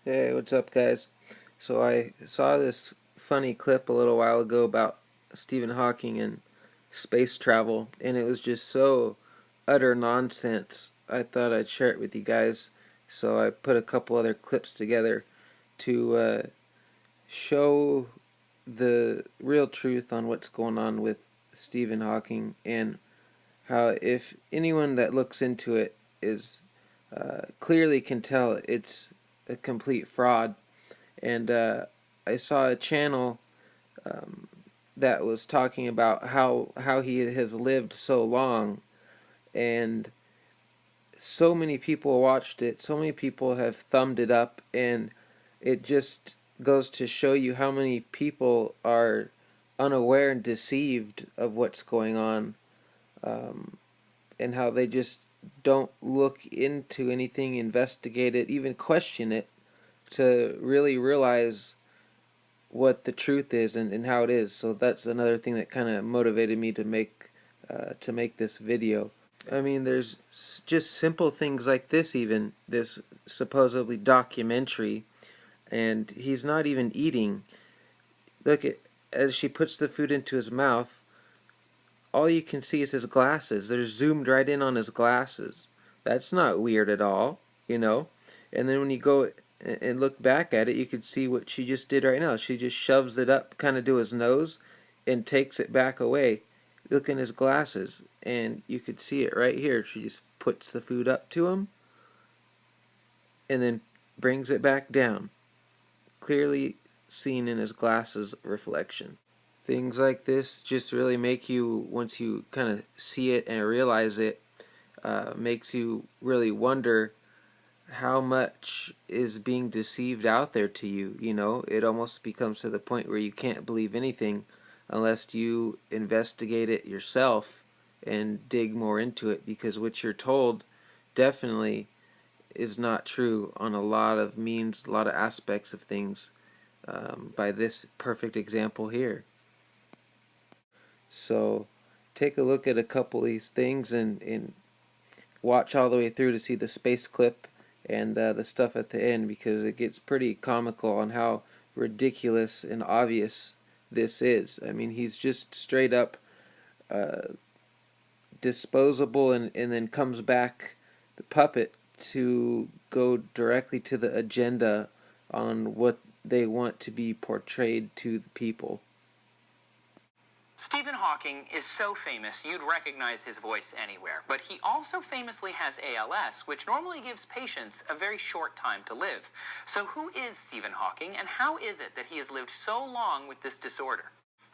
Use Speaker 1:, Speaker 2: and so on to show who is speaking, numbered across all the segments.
Speaker 1: Hey, what's up, guys? So I saw this funny clip a little while ago about Stephen Hawking and space travel, and it was just so utter nonsense. I thought I'd share it with you guys, so I put a couple other clips together to show the real truth on what's going on with Stephen Hawking and how if anyone that looks into it is clearly can tell it's a complete fraud. And I saw a channel that was talking about how he has lived so long, and so many people watched it, so many people have thumbed it up, and it just goes to show you how many people are unaware and deceived of what's going on, and how they just don't look into anything, investigate it, even question it to really realize what the truth is and how it is. So that's another thing that kind of motivated me to make this video. I mean, there's just simple things like this, even this supposedly documentary, and he's not even eating. Look at as she puts the food into his mouth, all you can see is his glasses. They're zoomed right in on his glasses. That's not weird at all, you know. And then when you go and look back at it, you could see what she just did right now. She just shoves it up kind of to his nose and takes it back away. Look in his glasses, and you could see it right here. She just puts the food up to him and then brings it back down. Clearly seen in his glasses reflection. Things like this just really make you, once you kind of see it and realize it, makes you really wonder how much is being deceived out there to you. You know, it almost becomes to the point where you can't believe anything unless you investigate it yourself and dig more into it, because what you're told definitely is not true on a lot of means, a lot of aspects of things, by this perfect example here. So take a look at a couple of these things and watch all the way through to see the space clip and the stuff at the end, because it gets pretty comical on how ridiculous and obvious this is. I mean, he's just straight up disposable and then comes back, the puppet, to go directly to the agenda on what they want to be portrayed to the people.
Speaker 2: Stephen Hawking is so famous you'd recognize his voice anywhere, but he also famously has ALS, which normally gives patients a very short time to live. So who is Stephen Hawking, and how is it that he has lived so long with this disorder?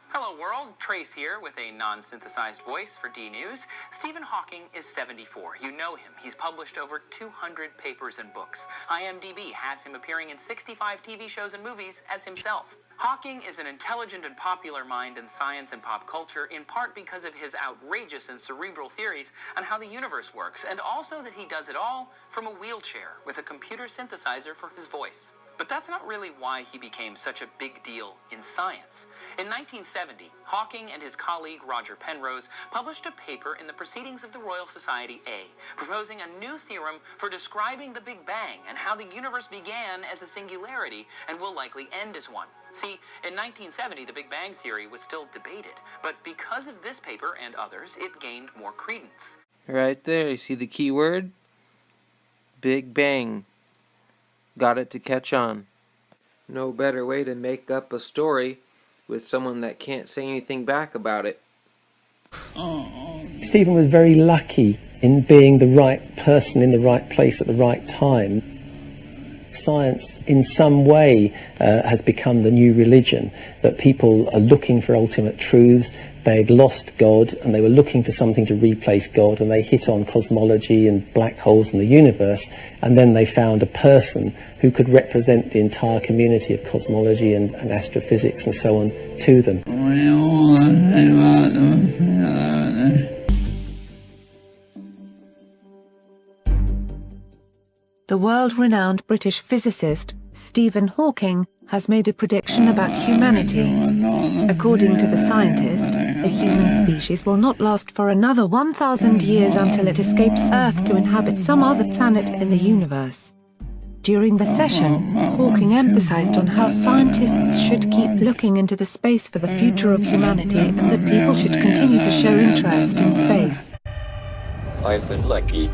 Speaker 2: Hello world, Trace here with a non-synthesized voice for D News. Stephen Hawking is 74. You know him. He's published over 200 papers and books. IMDb has him appearing in 65 TV shows and movies as himself. Hawking is an intelligent and popular mind in science and pop culture, in part because of his outrageous and cerebral theories on how the universe works, and also that he does it all from a wheelchair with a computer synthesizer for his voice. But that's not really why he became such a big deal in science. In 1970, Hawking and his colleague Roger Penrose published a paper in the Proceedings of the Royal Society A, proposing a new theorem for describing the Big Bang and how the universe began as a singularity and will likely end as one. See, in 1970, the Big Bang theory was still debated, but because of this paper and others, it gained more credence.
Speaker 1: Right there, you see the key word? Big Bang. Got it to catch on. No better way to make up a story with someone that can't say anything back about it.
Speaker 3: Stephen was very lucky in being the right person in the right place at the right time. Science in some way has become the new religion, that people are looking for ultimate truths. They'd lost God and they were looking for something to replace God, and they hit on cosmology and black holes in the universe, and then they found a person who could represent the entire community of cosmology and astrophysics and so on to them.
Speaker 4: The world-renowned British physicist, Stephen Hawking, has made a prediction about humanity. According to the scientist, the human species will not last for another 1,000 years until it escapes Earth to inhabit some other planet in the universe. During the session, Hawking emphasized on how scientists should keep looking into the space for the future of humanity and that people should continue to show interest in space.
Speaker 5: I've been lucky.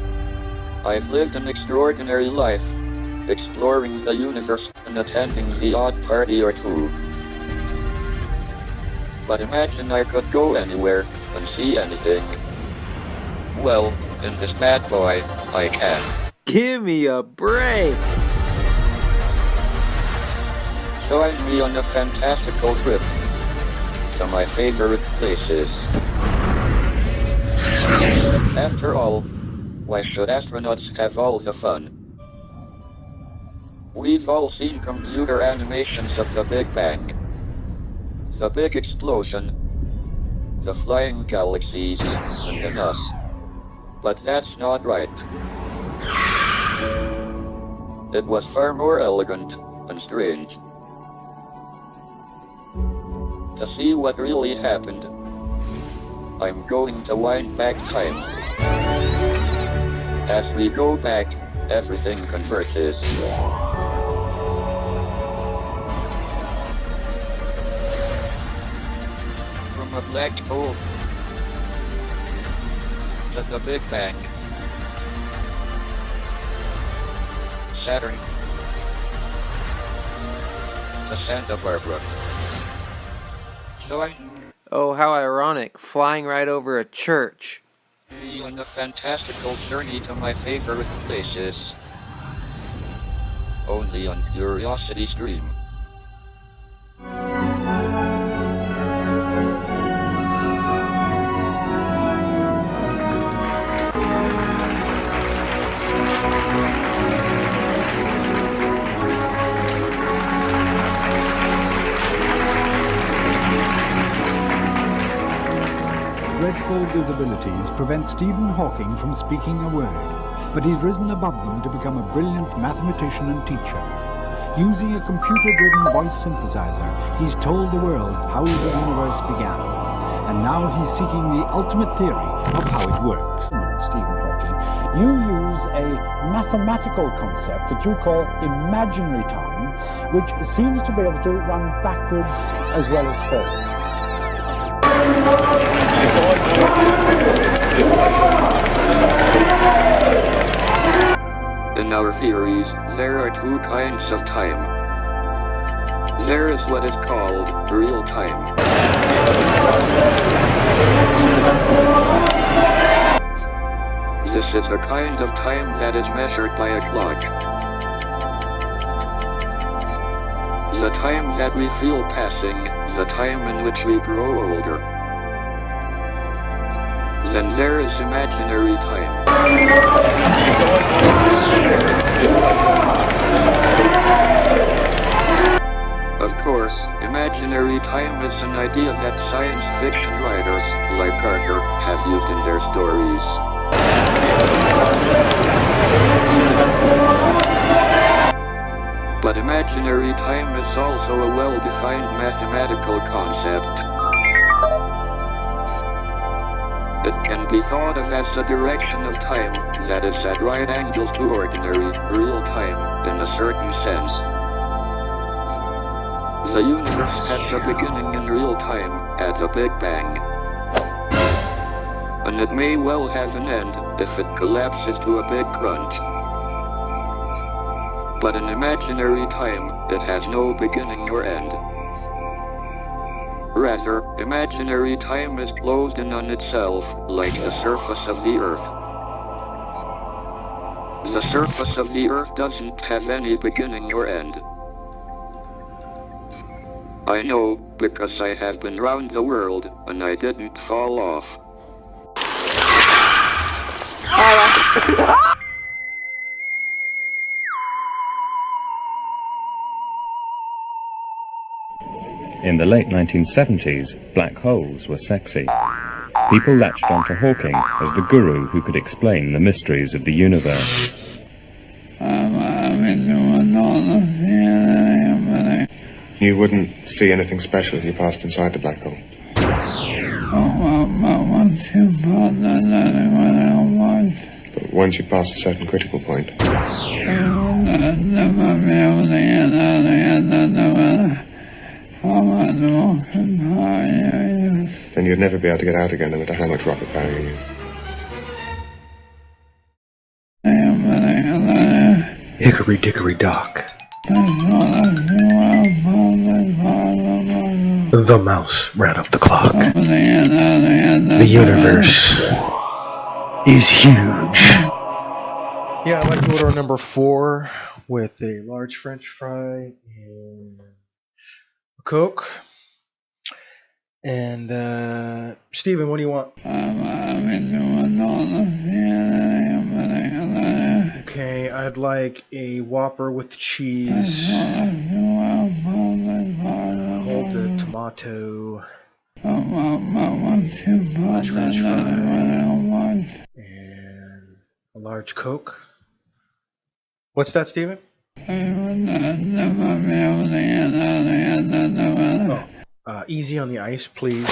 Speaker 5: I've lived an extraordinary life, exploring the universe and attending the odd party or two. But imagine I could go anywhere and see anything. Well, in this bad boy, I can.
Speaker 1: Give me a break!
Speaker 5: Join me on a fantastical trip to my favorite places. After all, why should astronauts have all the fun? We've all seen computer animations of the Big Bang, the big explosion, the flying galaxies, and then us. But that's not right. It was far more elegant and strange. To see what really happened, I'm going to wind back time. As we go back, everything converges. From a black hole to the Big Bang. Saturn to Santa Barbara. Join
Speaker 1: Oh, how ironic, flying right over a church.
Speaker 5: me on a fantastical journey to my favorite places. Only on Curiosity Stream.
Speaker 6: Dreadful disabilities prevent Stephen Hawking from speaking a word, but he's risen above them to become a brilliant mathematician and teacher. Using a computer-driven voice synthesizer, he's told the world how the universe began, and now he's seeking the ultimate theory of how it works. Stephen Hawking, you use a mathematical concept that you call imaginary time, which seems to be able to run backwards as well as forwards.
Speaker 5: In our theories, there are two kinds of time. There is what is called real time. This is the kind of time that is measured by a clock. The time that we feel passing, the time in which we grow older. Then there is imaginary time. Of course, imaginary time is an idea that science fiction writers, like Arthur, have used in their stories. But imaginary time is also a well-defined mathematical concept. It can be thought of as a direction of time that is at right angles to ordinary, real time, in a certain sense. The universe has a beginning in real time, at the Big Bang. And it may well have an end, if it collapses to a big crunch. But in imaginary time, it has no beginning or end. Rather, imaginary time is closed in on itself, like the surface of the Earth. The surface of the Earth doesn't have any beginning or end. I know, because I have been round the world, and I didn't fall off.
Speaker 7: In the late 1970s, black holes were sexy. People latched onto Hawking as the guru who could explain the mysteries of the universe.
Speaker 8: You wouldn't see anything special if you passed inside the black hole. But once you pass a certain critical point, Then you'd never be able to get out again no matter how much rocket power you use.
Speaker 9: Hickory dickory dock. The mouse ran up the clock. The universe is huge. Yeah, I'd like to order number 4 with a large French fry and a Coke. And, Steven, what do you want? Okay, I'd like a Whopper with cheese. Hold the tomato. Large French fry. And a large Coke. What's that, Steven? Oh, easy on the ice, please.